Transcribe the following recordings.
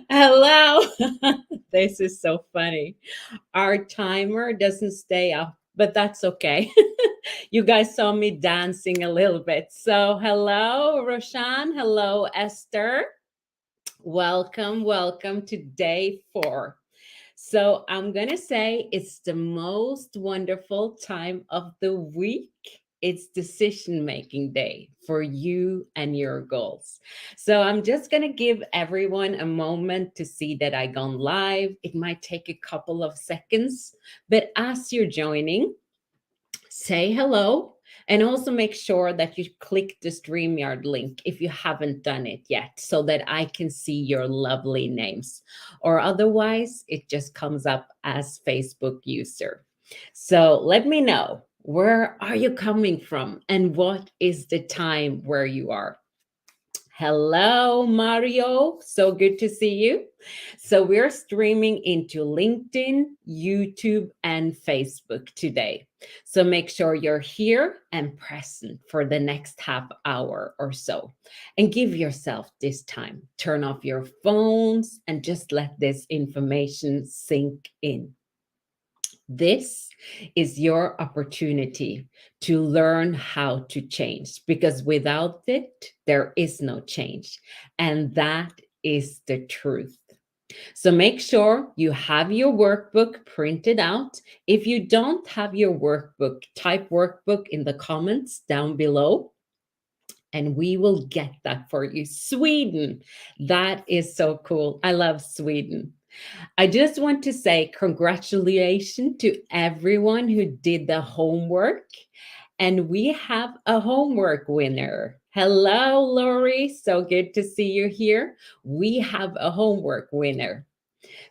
Hello. This is so funny. Our timer doesn't stay up, but that's okay. You guys saw me dancing a little bit. So, hello, Roshan. Hello, Esther. Welcome to day 4. So, I'm going to say it's the most wonderful time of the week. It's decision making day for you and your goals. So I'm just going to give everyone a moment to see that I gone live. It might take a couple of seconds, but as you're joining, say hello and also make sure that you click the StreamYard link if you haven't done it yet so that I can see your lovely names. Or otherwise, it just comes up as Facebook user. So let me know, where are you coming from and what is the time where you are? Hello, Mario. So good to see you. So we're streaming into LinkedIn, YouTube, and Facebook today. So make sure you're here and present for the next half hour or so. And give yourself this time. Turn off your phones and just let this information sink in. This is your opportunity to learn how to change, because without it, there is no change. And that is the truth. So make sure you have your workbook printed out. If you don't have your workbook, type workbook in the comments down below and we will get that for you. Sweden, that is so cool. I love Sweden. I just want to say congratulations to everyone who did the homework. And we have a homework winner. Hello, Lori. So good to see you here. We have a homework winner.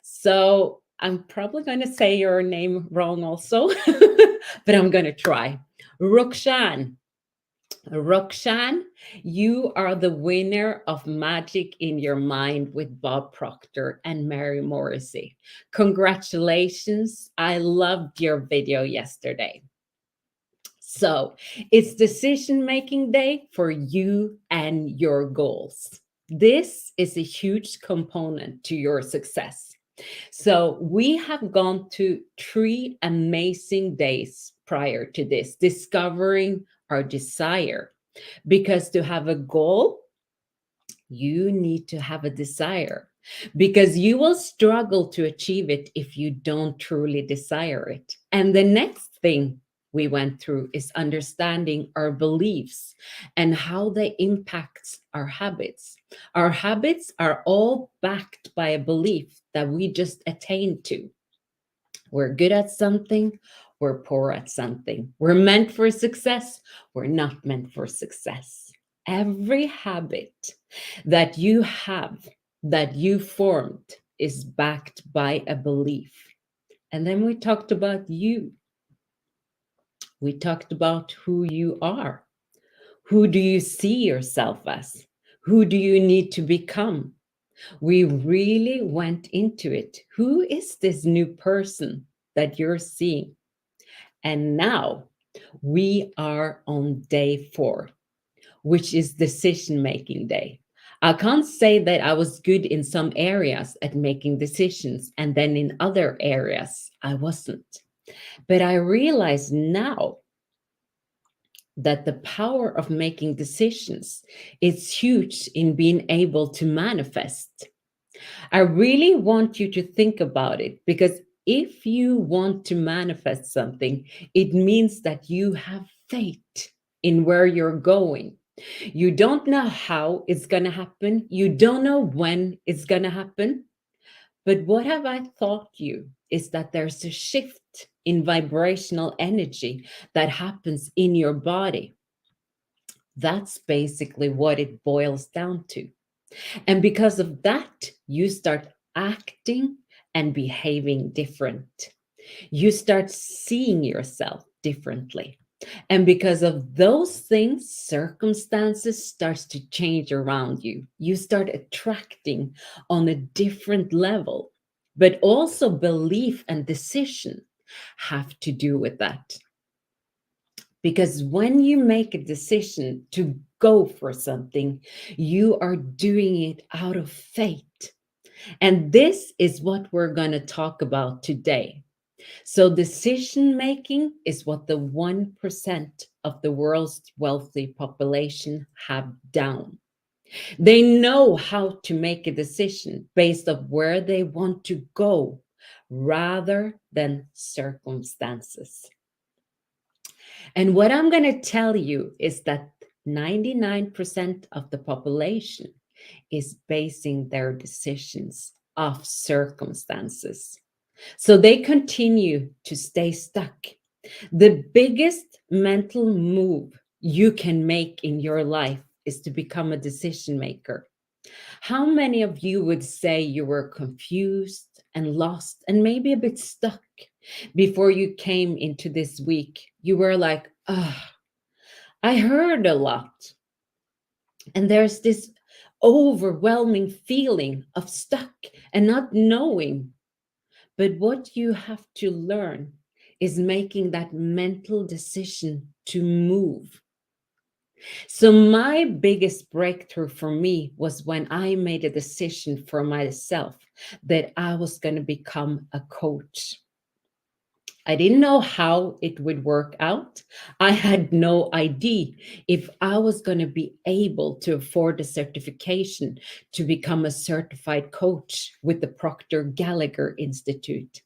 So I'm probably going to say your name wrong also, but I'm going to try. Roxanne, you are the winner of Magic in Your Mind with Bob Proctor and Mary Morrissey. Congratulations. I loved your video yesterday. So it's decision-making day for you and your goals. This is a huge component to your success. So we have gone to 3 amazing days prior to this, discovering our desire. Because to have a goal, you need to have a desire. Because you will struggle to achieve it if you don't truly desire it. And the next thing we went through is understanding our beliefs and how they impact our habits. Our habits are all backed by a belief that we just attained to. We're good at something, we're poor at something. We're meant for success, we're not meant for success. Every habit that you have, that you formed, is backed by a belief. And then we talked about you. We talked about who you are. Who do you see yourself as? Who do you need to become? We really went into it. Who is this new person that you're seeing? And now we are on day 4, which is decision-making day. I can't say that I was good in some areas at making decisions, and then in other areas I wasn't. But I realize now that the power of making decisions is huge in being able to manifest. I really want you to think about it, because if you want to manifest something, it means that you have faith in where you're going. You don't know how it's going to happen. You don't know when it's going to happen. But what have I taught you is that there's a shift in vibrational energy that happens in your body. That's basically what it boils down to. And because of that, you start acting and behaving different. You start seeing yourself differently. And because of those things, circumstances starts to change around you. You start attracting on a different level. But also belief and decision have to do with that. Because when you make a decision to go for something, you are doing it out of faith. And this is what we're going to talk about today. So, decision making is what the 1% of the world's wealthy population have down. They know how to make a decision based on where they want to go rather than circumstances. And what I'm going to tell you is that 99% of the population is basing their decisions off circumstances. So they continue to stay stuck. The biggest mental move you can make in your life is to become a decision maker. How many of you would say you were confused and lost and maybe a bit stuck before you came into this week? You were like, ah, I heard a lot. And there's this overwhelming feeling of stuck and not knowing. But what you have to learn is making that mental decision to move. So, my biggest breakthrough for me was when I made a decision for myself that I was going to become a coach. I didn't know how it would work out. I had no idea if I was going to be able to afford a certification to become a certified coach with the Proctor Gallagher Institute.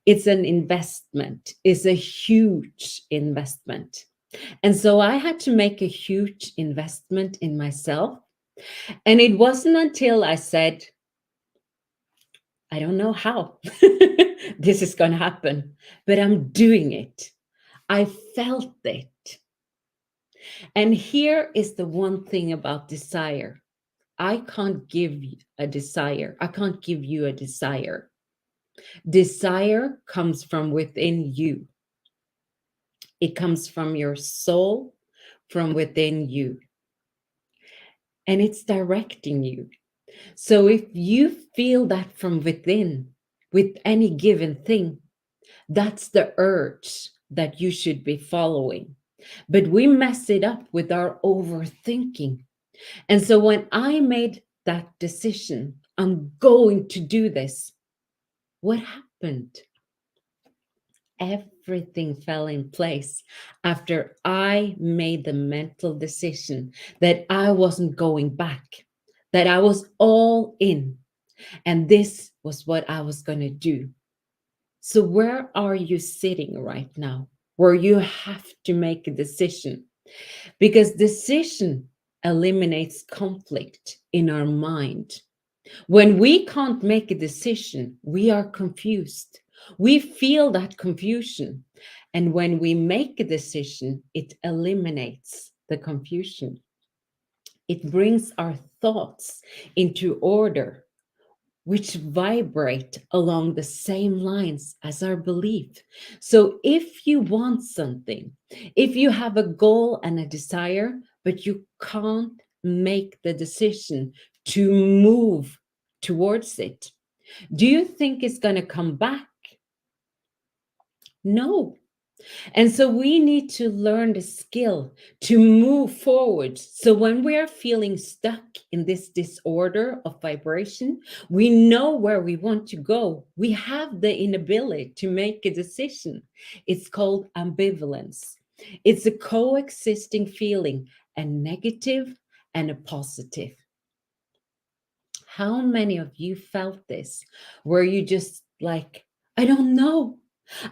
It's an investment, it's a huge investment. And so I had to make a huge investment in myself. And it wasn't until I said, I don't know how this is going to happen, but I'm doing it. I felt it. And here is the one thing about desire. I can't give you a desire. I can't give you a desire. Desire comes from within you. It comes from your soul, from within you. And it's directing you. So if you feel that from within with any given thing, that's the urge that you should be following. But we mess it up with our overthinking. And so when I made that decision, I'm going to do this, what happened? Everything fell in place after I made the mental decision that I wasn't going back, that I was all in, and this was what I was going to do. So, where are you sitting right now where you have to make a decision? Because decision eliminates conflict in our mind. When we can't make a decision, we are confused. We feel that confusion. And when we make a decision, it eliminates the confusion. It brings our thoughts into order, which vibrate along the same lines as our belief. So if you want something, if you have a goal and a desire, but you can't make the decision to move towards it, do you think it's going to come back? No. And so we need to learn the skill to move forward. So when we are feeling stuck in this disorder of vibration, we know where we want to go. We have the inability to make a decision. It's called ambivalence. It's a coexisting feeling, a negative and a positive. How many of you felt this? Where you just like, I don't know.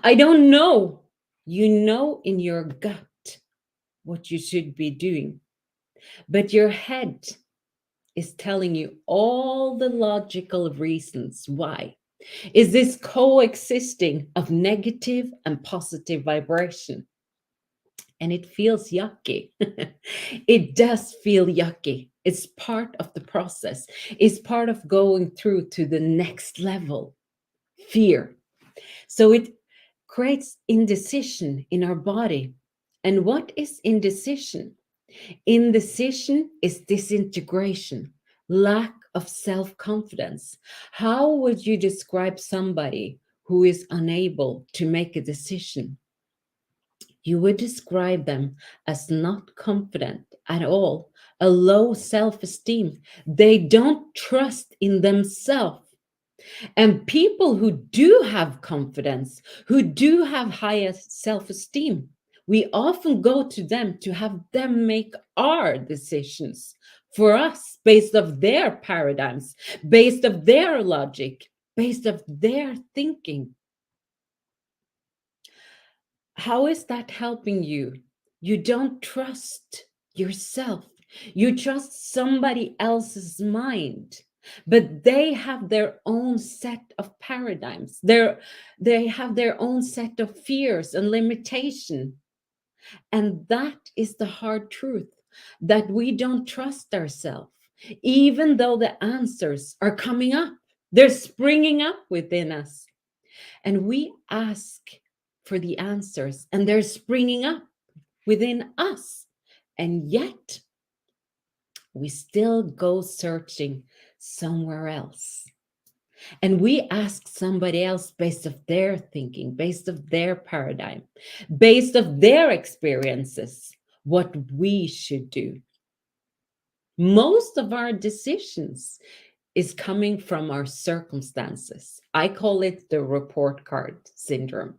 I don't know. You know in your gut what you should be doing, but your head is telling you all the logical reasons why. Is this coexisting of negative and positive vibration? And it feels yucky. It does feel yucky. It's part of the process. It's part of going through to the next level. Fear. So it creates indecision in our body. And what is indecision? Indecision is disintegration, lack of self confidence. How would you describe somebody who is unable to make a decision? You would describe them as not confident at all, a low self esteem. They don't trust in themselves. And people who do have confidence, who do have higher self esteem, we often go to them to have them make our decisions for us based of their paradigms, based of their logic, based of their thinking. How is that helping you? You don't trust yourself. You trust somebody else's mind, but they have their own set of paradigms. They have their own set of fears and limitation. And that is the hard truth, that we don't trust ourselves, even though the answers are coming up. They're springing up within us. And we ask for the answers, and they're springing up within us. And yet, we still go searching somewhere else. And we ask somebody else based of their thinking, based of their paradigm, based of their experiences, what we should do. Most of our decisions is coming from our circumstances. I call it the report card syndrome.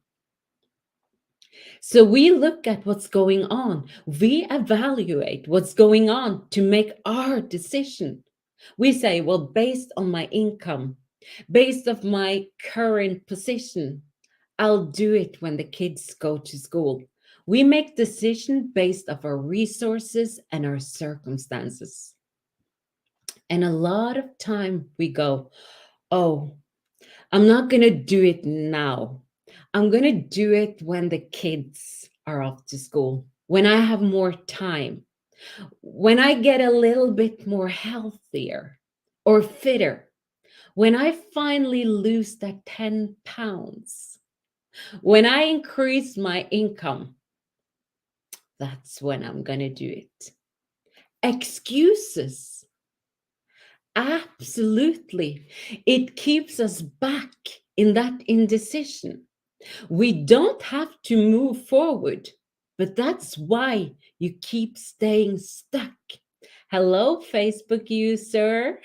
So we look at what's going on. We evaluate what's going on to make our decision. We say, well, based on my income, based on my current position, I'll do it when the kids go to school. We make decision based of our resources and our circumstances. And a lot of time we go, oh, I'm not going to do it now. I'm going to do it when the kids are off to school, when I have more time, when I get a little bit more healthier or fitter, when I finally lose that 10 pounds, when I increase my income, that's when I'm going to do it. Excuses. Absolutely. It keeps us back in that indecision. We don't have to move forward, but that's why you keep staying stuck. Hello, Facebook user.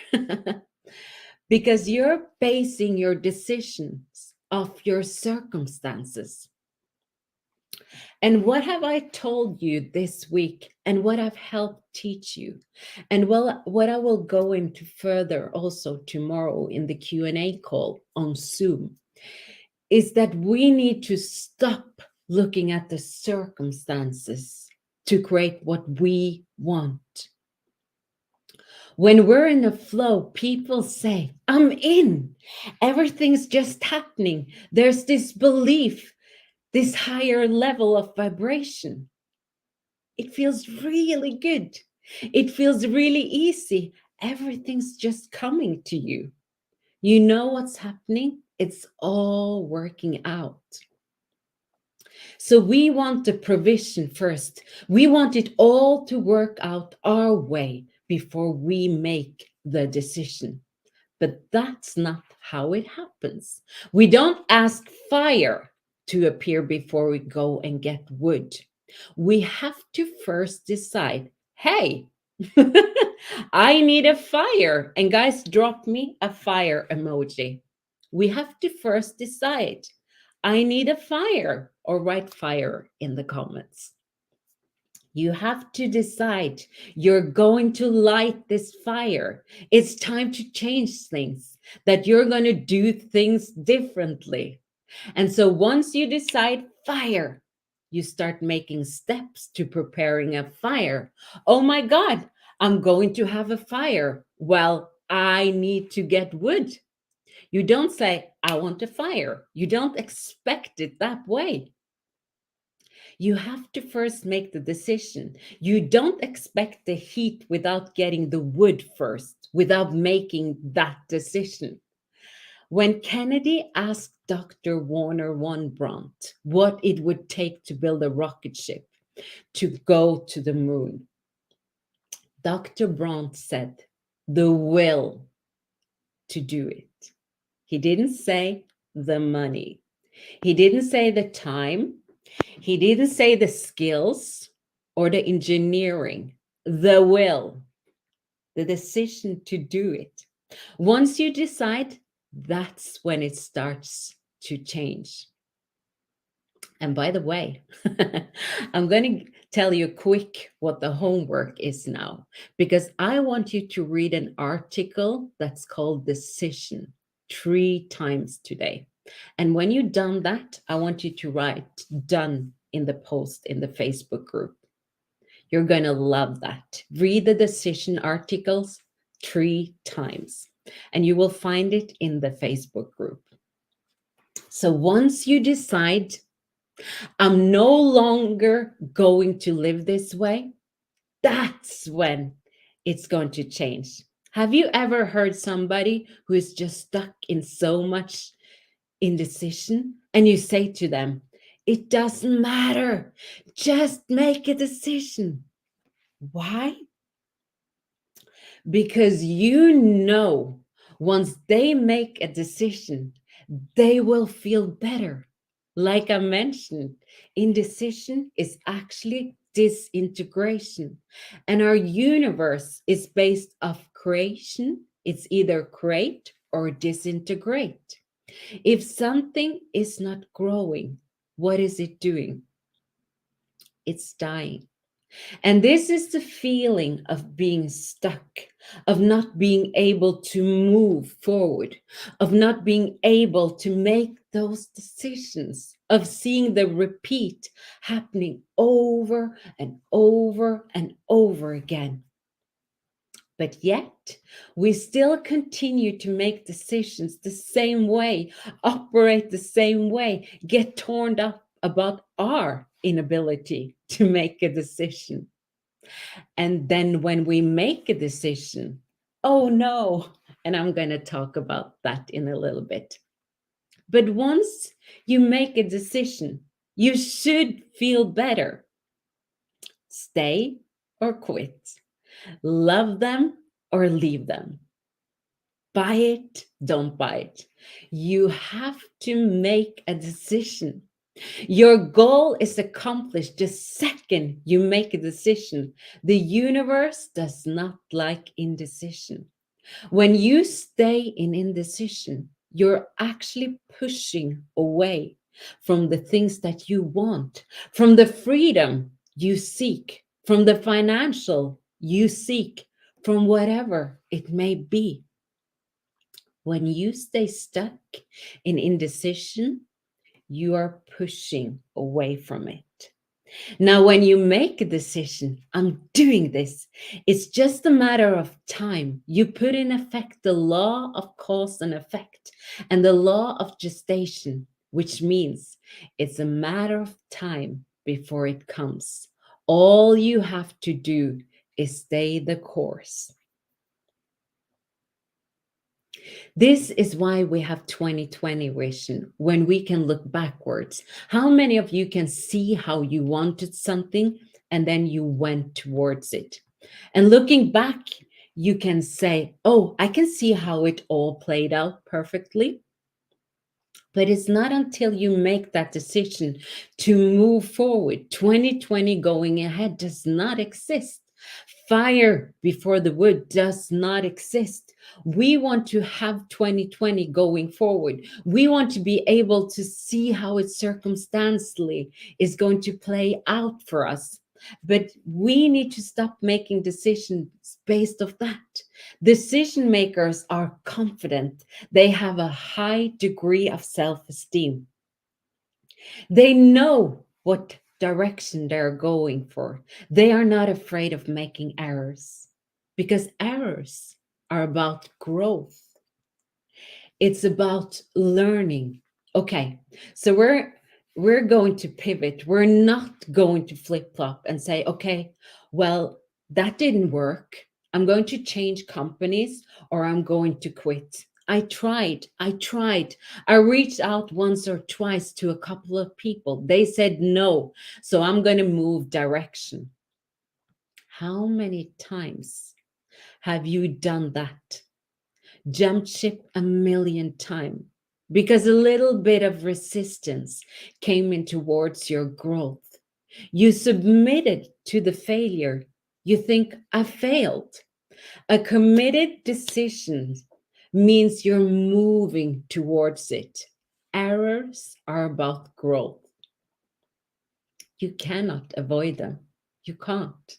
Because you're basing your decisions off your circumstances. And what have I told you this week, and what I've helped teach you, and what I will go into further also tomorrow in the Q&A call on Zoom, is that we need to stop looking at the circumstances to create what we want. When we're in a flow, people say, I'm in. Everything's just happening. There's this belief, this higher level of vibration. It feels really good. It feels really easy. Everything's just coming to you. You know what's happening? It's all working out. So we want the provision first. We want it all to work out our way before we make the decision. But that's not how it happens. We don't ask fire to appear before we go and get wood. We have to first decide, hey, I need a fire. And guys, drop me a fire emoji. We have to first decide, I need a fire, or write fire in the comments. You have to decide you're going to light this fire. It's time to change things, that you're going to do things differently. And so once you decide fire, you start making steps to preparing a fire. Oh my God, I'm going to have a fire. Well, I need to get wood. You don't say, I want a fire. You don't expect it that way. You have to first make the decision. You don't expect the heat without getting the wood first, without making that decision. When Kennedy asked Dr. Warner von Braun what it would take to build a rocket ship to go to the moon, Dr. Braun said, the will to do it. He didn't say the money. He didn't say the time. He didn't say the skills or the engineering. The will, the decision to do it. Once you decide, that's when it starts to change. And by the way, I'm going to tell you quick what the homework is now, because I want you to read an article that's called Decision 3 times today. And when you've done that, I want you to write done in the post in the Facebook group. You're going to love that. Read the decision articles 3 times, and you will find it in the Facebook group. So once you decide, I'm no longer going to live this way, that's when it's going to change. Have you ever heard somebody who is just stuck in so much indecision and you say to them, it doesn't matter, just make a decision? Why? Because you know, once they make a decision, they will feel better. Like I mentioned, indecision is actually disintegration. And our universe is based off creation. It's either create or disintegrate. If something is not growing, what is it doing? It's dying. And this is the feeling of being stuck, of not being able to move forward, of not being able to make those decisions, of seeing the repeat happening over and over and over again. But yet, we still continue to make decisions the same way, operate the same way, get torn up about our inability to make a decision. And then when we make a decision, oh no, and I'm going to talk about that in a little bit. But once you make a decision, you should feel better. Stay or quit. Love them or leave them. Buy it, don't buy it. You have to make a decision. Your goal is accomplished the second you make a decision. The universe does not like indecision. When you stay in indecision, you're actually pushing away from the things that you want, from the freedom you seek, from the financial you seek, from whatever it may be. When you stay stuck in indecision, you are pushing away from it. Now, when you make a decision, I'm doing this, it's just a matter of time. You put in effect the law of cause and effect and the law of gestation, which means it's a matter of time before it comes. All you have to do is stay the course. This is why we have 2020 vision, when we can look backwards. How many of you can see how you wanted something and then you went towards it? And looking back, you can say, oh, I can see how it all played out perfectly. But it's not until you make that decision to move forward. 2020 going ahead does not exist. Fire before the wood does not exist. We want to have 2020 going forward. We want to be able to see how it circumstantially is going to play out for us. But we need to stop making decisions based off that. Decision makers are confident. They have a high degree of self-esteem. They know what direction they're going for. They are not afraid of making errors, because errors are about growth. It's about learning. Okay, so we're we're going to pivot. We're not going to flip flop and say, okay, well, that didn't work. I'm going to change companies or I'm going to quit. I tried. I reached out once or twice to a couple of people. They said no. So I'm going to move direction. How many times have you done that? Jumped ship a million times because a little bit of resistance came in towards your growth. You submitted to the failure. You think, I failed. A committed decision means you're moving towards it. Errors are about growth. You cannot avoid them. You can't.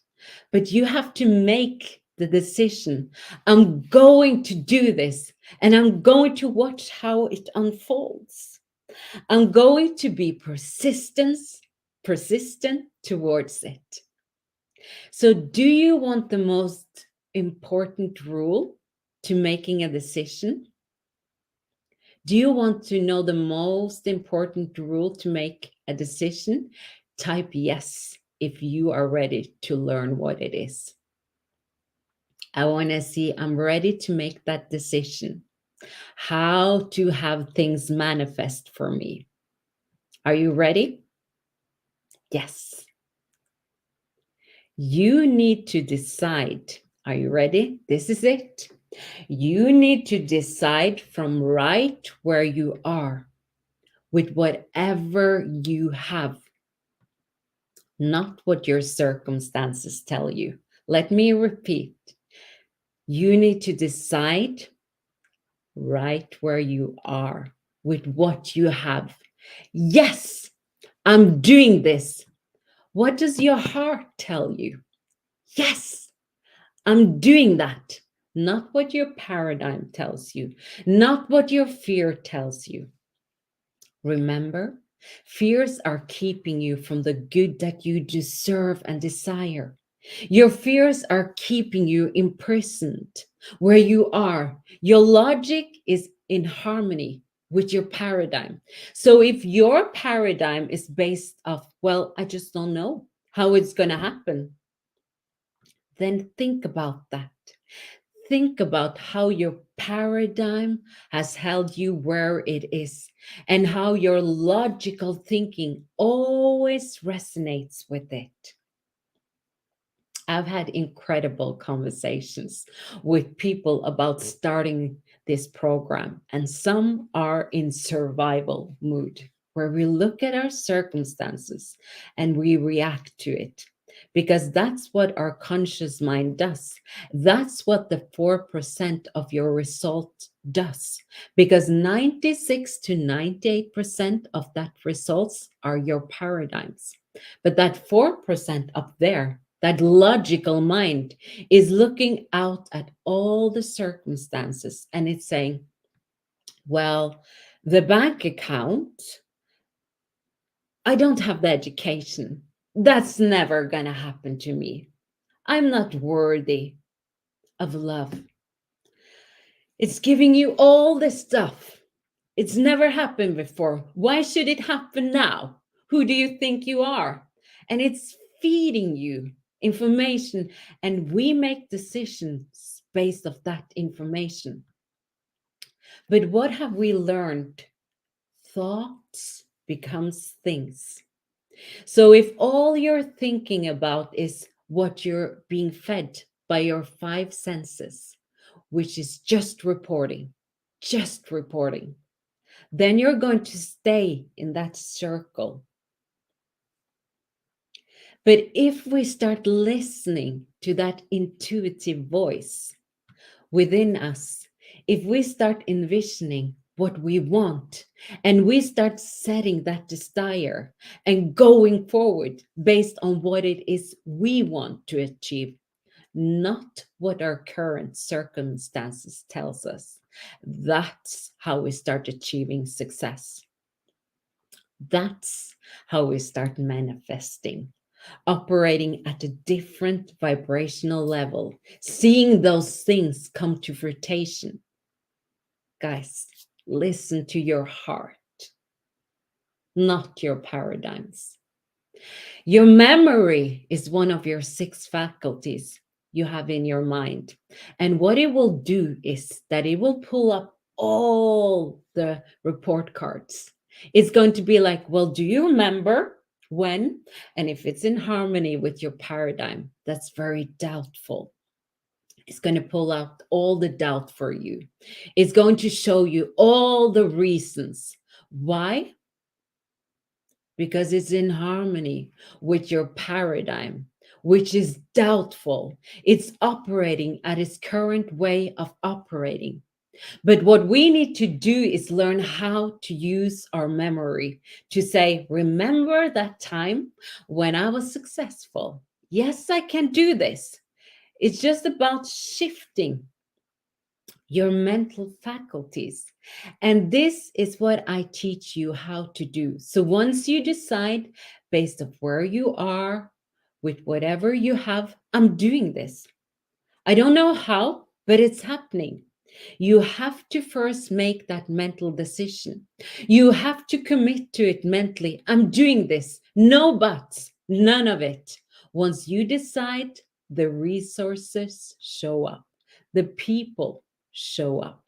But you have to make the decision. I'm going to do this and I'm going to watch how it unfolds. I'm going to be persistent towards it. So, do you want the most important rule to making a decision? Do you want to know the most important rule to make a decision? Type yes if you are ready to learn what it is. I want to see I'm ready to make that decision. How to have things manifest for me. Are you ready? Yes. You need to decide. Are you ready? This is it. You need to decide from right where you are with whatever you have, not what your circumstances tell you. Let me repeat. You need to decide right where you are with what you have. Yes, I'm doing this. What does your heart tell you? Yes, I'm doing that. Not what your paradigm tells you, not what your fear tells you. Remember, fears are keeping you from the good that you deserve and desire. Your fears are keeping you imprisoned where you are. Your logic is in harmony with your paradigm. So if your paradigm is based off, well, I just don't know how it's going to happen, then think about that. Think about how your paradigm has held you where it is and how your logical thinking always resonates with it. I've had incredible conversations with people about starting this program, and some are in survival mood, where we look at our circumstances and we react to it. Because that's what our conscious mind does. That's what the 4% of your result does. Because 96 to 98% of that results are your paradigms. But that 4% up there, that logical mind, is looking out at all the circumstances and it's saying, well, the bank account, I don't have the education. That's never going to happen to me. I'm not worthy of love. It's giving you all this stuff. It's never happened before. Why should it happen now? Who do you think you are? And it's feeding you information, and we make decisions based off that information. But what have we learned? Thoughts becomes things. So if all you're thinking about is what you're being fed by your five senses, which is just reporting, then you're going to stay in that circle. But if we start listening to that intuitive voice within us, if we start envisioning what we want and we start setting that desire and going forward based on what it is we want to achieve, not what our current circumstances tells us, that's how we start achieving success. That's how we start manifesting, operating at a different vibrational level, seeing those things come to fruition. Guys, listen to your heart. not your paradigms. Your memory is one of your six faculties you have in your mind. And what it will do is that it will pull up all the report cards. It's going to be like, well, do you remember when? And if it's in harmony with your paradigm, that's very doubtful. It's going to pull out all the doubt for you. It's going to show you all the reasons. Why? Because it's in harmony with your paradigm, which is doubtful. It's operating at its current way of operating. But what we need to do is learn how to use our memory to say, remember that time when I was successful? Yes, I can do this. It's just about shifting your mental faculties. And this is what I teach you how to do. So once you decide, based on where you are, with whatever you have, I'm doing this. I don't know how, but it's happening. You have to first make that mental decision. You have to commit to it mentally. I'm doing this. No buts, none of it. Once you decide, the resources show up, the people show up,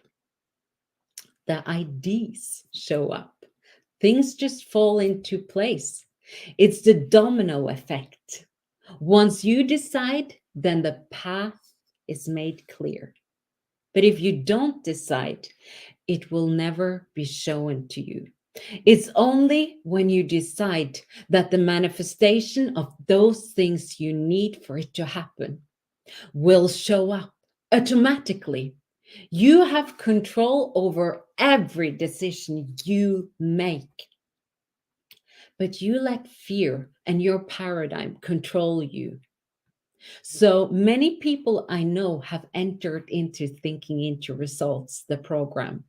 the ideas show up. Things just fall into place. It's the domino effect. Once you decide, then the path is made clear. But if you don't decide, it will never be shown to you. It's only when you decide that the manifestation of those things you need for it to happen will show up automatically. You have control over every decision you make, but you let fear and your paradigm control you. So many people I know have entered into Thinking into Results, the program.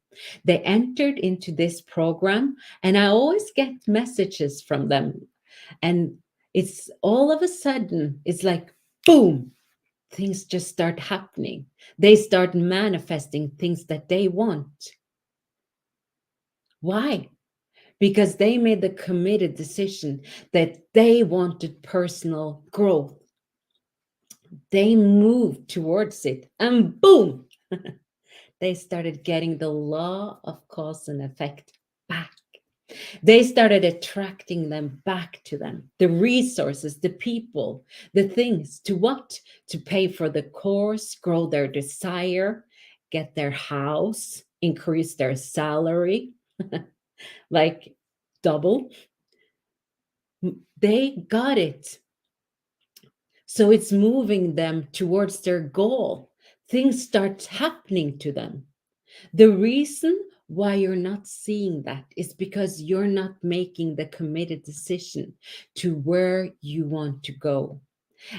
They entered into this program, and I always get messages from them. And it's all of a sudden, it's like, boom, things just start happening. They start manifesting things that they want. Why? Because they made the committed decision that they wanted personal growth. They moved towards it, and boom, they started getting the law of cause and effect back. They started attracting them back to them, the resources, the people, the things. To what? To pay for the course, grow their desire, get their house, increase their salary, like double. They got it. So it's moving them towards their goal. Things start happening to them. The reason why you're not seeing that is because you're not making the committed decision to where you want to go.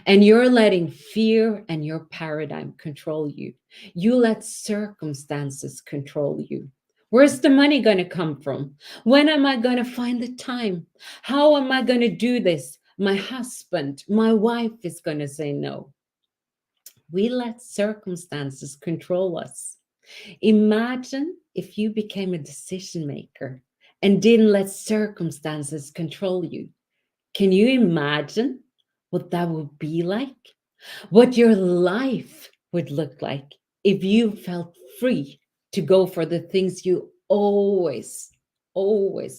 And you're letting fear and your paradigm control you. You let circumstances control you. Where's the money going to come from? When am I going to find the time? How am I going to do this? My husband, my wife is going to say no. We let circumstances control us. Imagine if you became a decision maker and didn't let circumstances control you. Can you imagine what that would be like? What your life would look like if you felt free to go for the things you always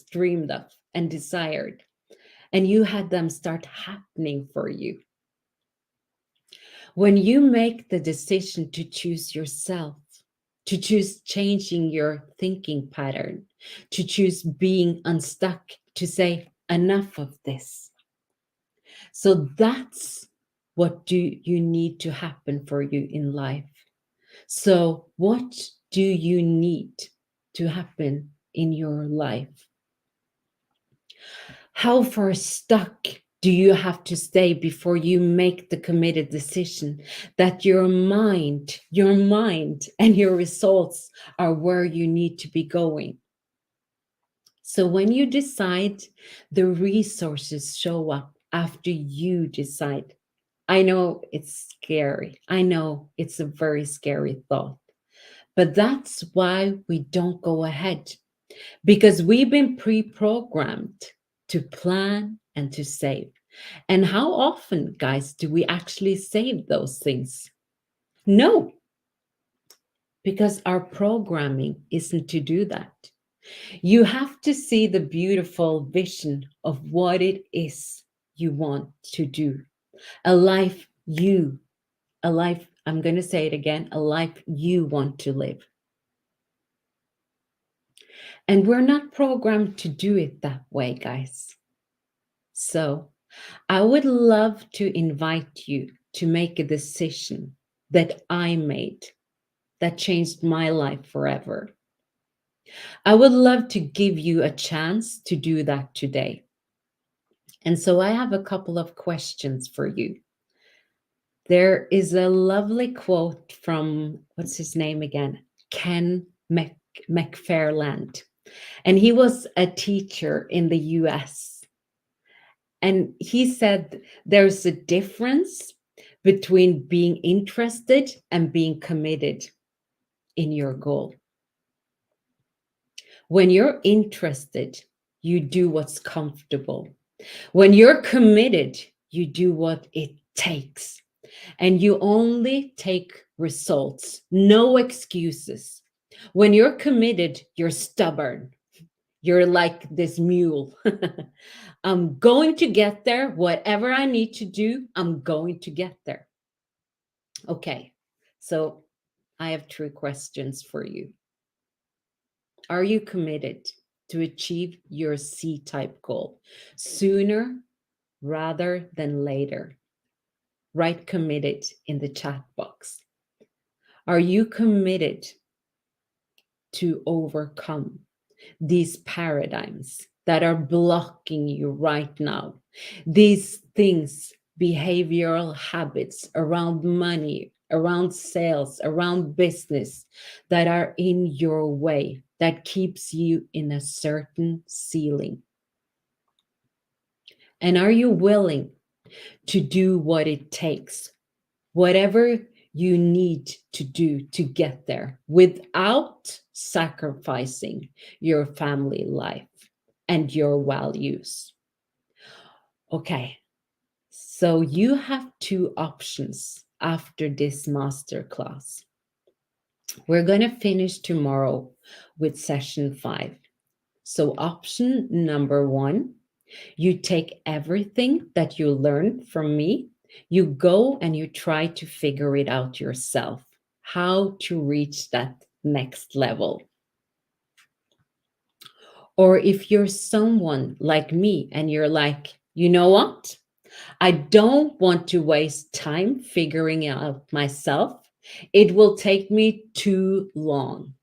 dreamed of and desired, and you had them start happening for you. When you make the decision to choose yourself, to choose changing your thinking pattern, to choose being unstuck, to say, enough of this. So that's what do you need to happen for you in life. So what do you need to happen in your life? How far stuck do you have to stay before you make the committed decision that your mind and your results are where you need to be going? So when you decide, the resources show up after you decide. I know it's scary. I know it's a very scary thought, but that's why we don't go ahead. because we've been pre-programmed to plan and to save. And how often, guys, do we actually save those things? No, because our programming isn't to do that. You have to see the beautiful vision of what it is you want to do. A life you, a life, I'm going to say it again, a life you want to live. And we're not programmed to do it that way, guys. So I would love to invite you to make a decision that I made that changed my life forever. I would love to give you a chance to do that today. And so I have a couple of questions for you. There is a lovely quote from, what's his name again? Ken McFarland. And he was a teacher in the US. And he said there's a difference between being interested and being committed in your goal. When you're interested, you do what's comfortable. When you're committed, you do what it takes. And you only take results, no excuses. When you're committed, you're stubborn. You're like this mule. I'm going to get there. Whatever I need to do, I'm going to get there. Okay, so I have 3 questions for you. Are you committed to achieve your C-type goal sooner rather than later? Write committed in the chat box. Are you committed to overcome these paradigms that are blocking you right now? These things, behavioral habits around money, around sales, around business that are in your way, that keeps you in a certain ceiling. And are you willing to do what it takes, whatever you need to do to get there without sacrificing your family life and your values? Okay, so you have 2 options after this masterclass. We're going to finish tomorrow with session 5. So option number 1, you take everything that you learned from me, you go and you try to figure it out yourself, how to reach that next level. Or if you're someone like me and you're like, you know what? I don't want to waste time figuring it out myself. It will take me too long.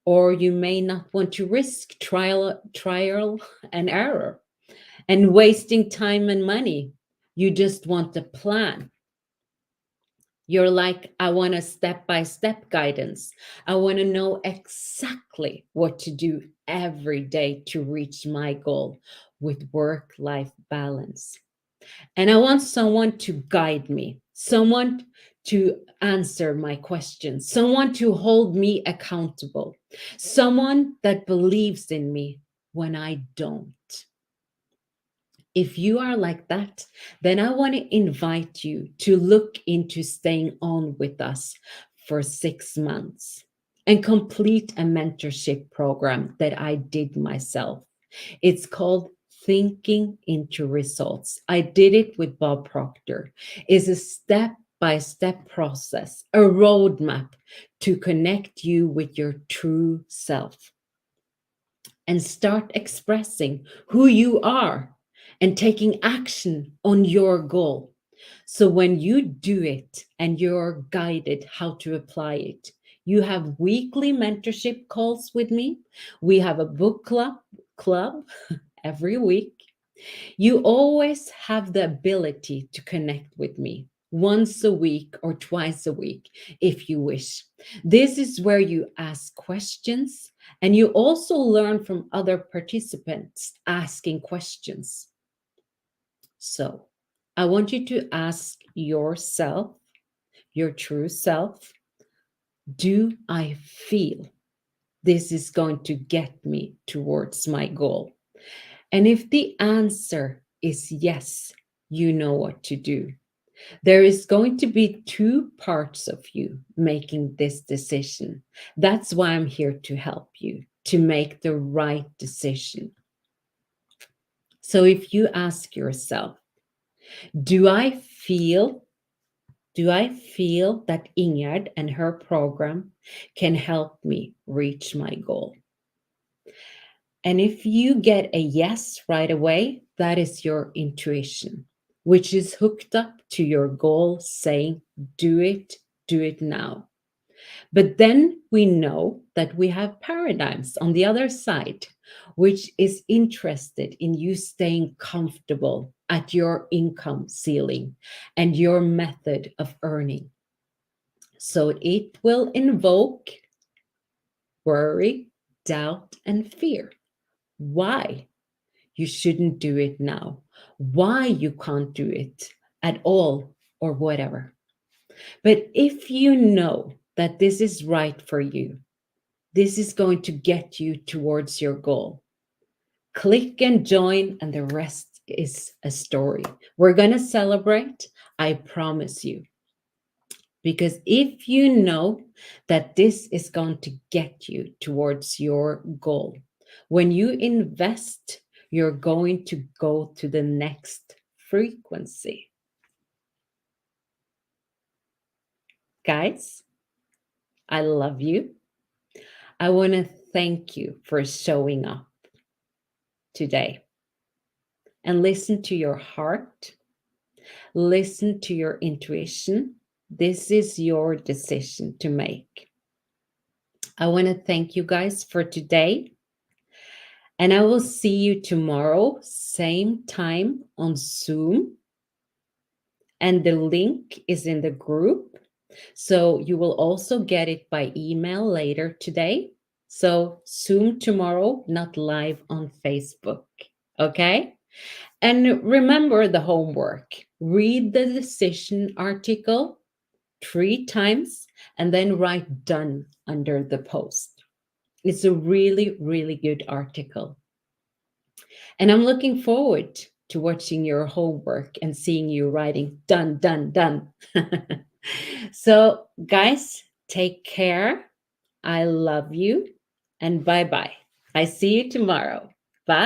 Or you may not want to risk trial and error and wasting time and money. You just want a plan. You're like, I want a step-by-step guidance. I want to know exactly what to do every day to reach my goal with work-life balance. And I want someone to guide me, someone to answer my questions, someone to hold me accountable, someone that believes in me when I don't. If you are like that, then I want to invite you to look into staying on with us for 6 months and complete a mentorship program that I did myself. It's called Thinking into Results. I did it with Bob Proctor. It's a step-by-step process, a roadmap to connect you with your true self and start expressing who you are and taking action on your goal. So when you do it and you're guided how to apply it, you have weekly mentorship calls with me. We have a book club every week. You always have the ability to connect with me once a week or twice a week if you wish. This is where you ask questions and you also learn from other participants asking questions. So I want you to ask yourself, your true self, do I feel this is going to get me towards my goal? And if the answer is yes, you know what to do. There is going to be two parts of you making this decision. That's why I'm here to help you to make the right decision. So if you ask yourself, do I feel that Ingerd and her program can help me reach my goal? And if you get a yes right away, that is your intuition, which is hooked up to your goal saying, do it now. But then we know that we have paradigms on the other side, which is interested in you staying comfortable at your income ceiling and your method of earning. So it will invoke worry, doubt, and fear. Why you shouldn't do it now, why you can't do it at all, or whatever. But if you know that this is right for you, this is going to get you towards your goal, click and join, and the rest is a story. We're going to celebrate, I promise you. Because if you know that this is going to get you towards your goal, when you invest, you're going to go to the next frequency. Guys, I love you. I want to thank you for showing up today. And listen to your heart. Listen to your intuition. This is your decision to make. I want to thank you guys for today. And I will see you tomorrow, same time on Zoom. And the link is in the group. So you will also get it by email later today. So Zoom tomorrow, not live on Facebook. Okay? And remember the homework. Read the decision article 3 times and then write done under the post. It's a really, really good article. And I'm looking forward to watching your homework and seeing you writing done, done, done. So, guys, take care. I love you and bye bye. I see you tomorrow. Bye.